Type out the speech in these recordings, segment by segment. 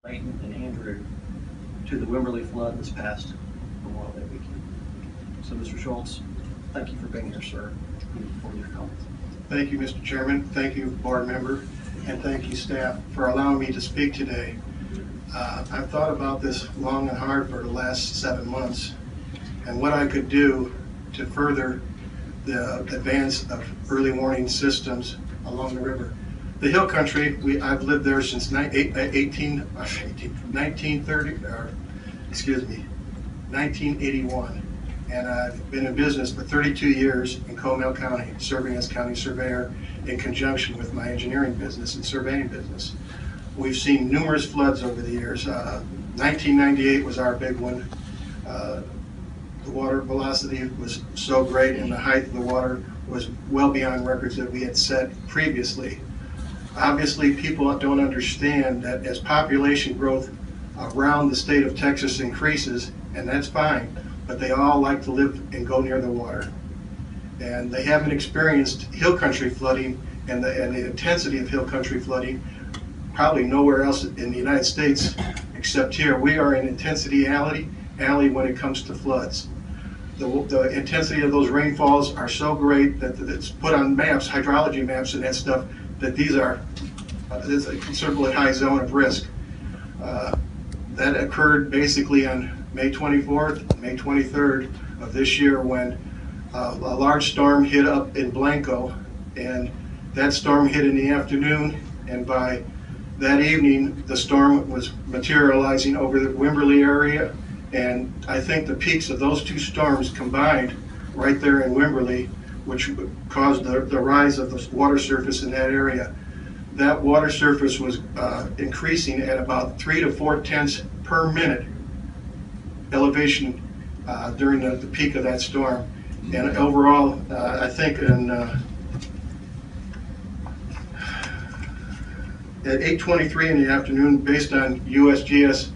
Layton and Andrew to the Wimberley flood this past Memorial Day weekend. So, Mr. Schultz, thank you for being here, sir, for your comments. Thank you, Mr. Chairman. Thank you, board member, and thank you, staff, for allowing me to speak today. I've thought about this long and hard for the last 7 months and what I could do to further the advance of early warning systems along the river. The hill country, I've lived there since 1981, and I've been in business for 32 years in Comal County, serving as county surveyor in conjunction with my engineering business and surveying business. We've seen numerous floods over the years. 1998 was our big one. The water velocity was so great and the height of the water was well beyond records that we had set previously. Obviously, people don't understand that as population growth around the state of Texas increases, and that's fine, but they all like to live and go near the water. And they haven't experienced hill country flooding and the intensity of hill country flooding probably nowhere else in the United States except here. We are an intensity alley when it comes to floods. The intensity of those rainfalls are so great that it's put on maps, hydrology maps and that stuff, that these are there's a considerably high zone of risk. That occurred basically on May 24th, May 23rd of this year when a large storm hit up in Blanco, and that storm hit in the afternoon, and by that evening the storm was materializing over the Wimberley area, and I think the peaks of those two storms combined right there in Wimberley, which caused the rise of the water surface in that area. That water surface was increasing at about 3 to 4 tenths per minute elevation during the peak of that storm. And overall, I think at 8:23 in the afternoon, based on USGS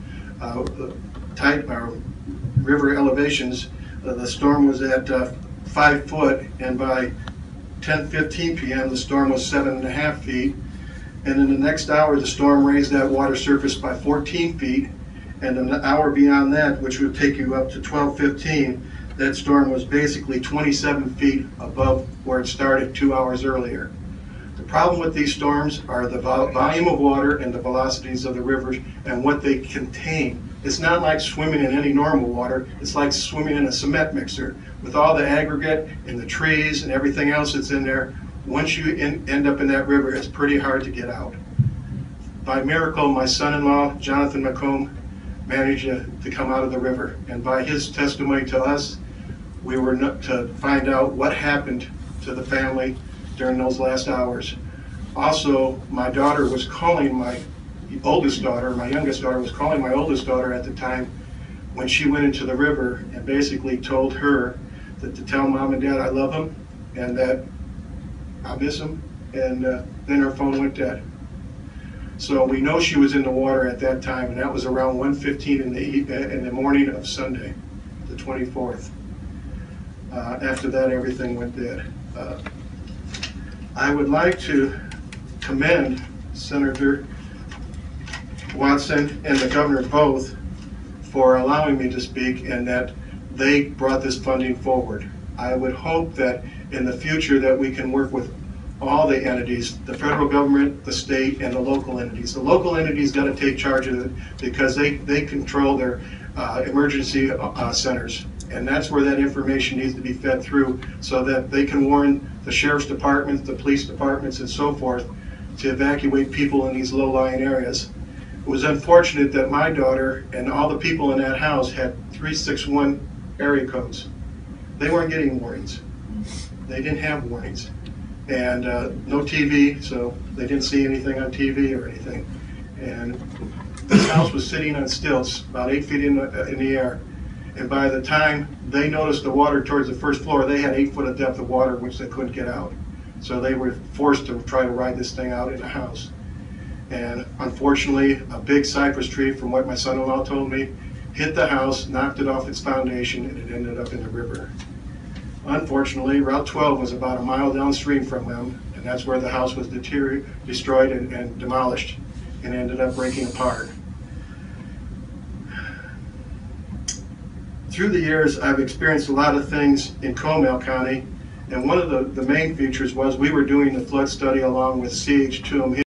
river elevations, the storm was at 5 foot, and by 10:15 p.m. the storm was 7.5 feet. And in the next hour, the storm raised that water surface by 14 feet. And an hour beyond that, which would take you up to 12:15, that storm was basically 27 feet above where it started 2 hours earlier. The problem with these storms are the volume of water and the velocities of the rivers and what they contain. It's not like swimming in any normal water. It's like swimming in a cement mixer with all the aggregate and the trees and everything else that's in there. Once you end up in that river, it's pretty hard to get out. By miracle, my son-in-law, Jonathan McComb, managed to come out of the river. And by his testimony to us, we were to find out what happened to the family during those last hours. Also, my daughter was calling my oldest daughter, my youngest daughter was calling my oldest daughter at the time when she went into the river, and basically told her that to tell mom and dad I love them and that I miss them, and then her phone went dead. So we know she was in the water at that time, and that was around 1:15 in the morning of Sunday, the 24th. After that, everything went dead. I would like to commend Senator Watson and the governor both for allowing me to speak, and that they brought this funding forward. I would hope that in the future that we can work with all the entities, the federal government, the state, and the local entities. The local entities got to take charge of it because they control their emergency centers. And that's where that information needs to be fed through so that they can warn the sheriff's departments, the police departments, and so forth to evacuate people in these low-lying areas. It was unfortunate that my daughter and all the people in that house had 361 area codes. They weren't getting warnings. They didn't have warnings. And no TV, so they didn't see anything on TV or anything. And this house was sitting on stilts, about 8 feet in the air. And by the time they noticed the water towards the first floor, they had 8 foot of depth of water, which they couldn't get out. So they were forced to try to ride this thing out in the house. And unfortunately, a big cypress tree, from what my son-in-law told me, hit the house, knocked it off its foundation, and it ended up in the river. Unfortunately, Route 12 was about a mile downstream from them, and that's where the house was destroyed and demolished and ended up breaking apart. through the years, I've experienced a lot of things in Comal County, and one of the main features was we were doing the flood study along with CH2M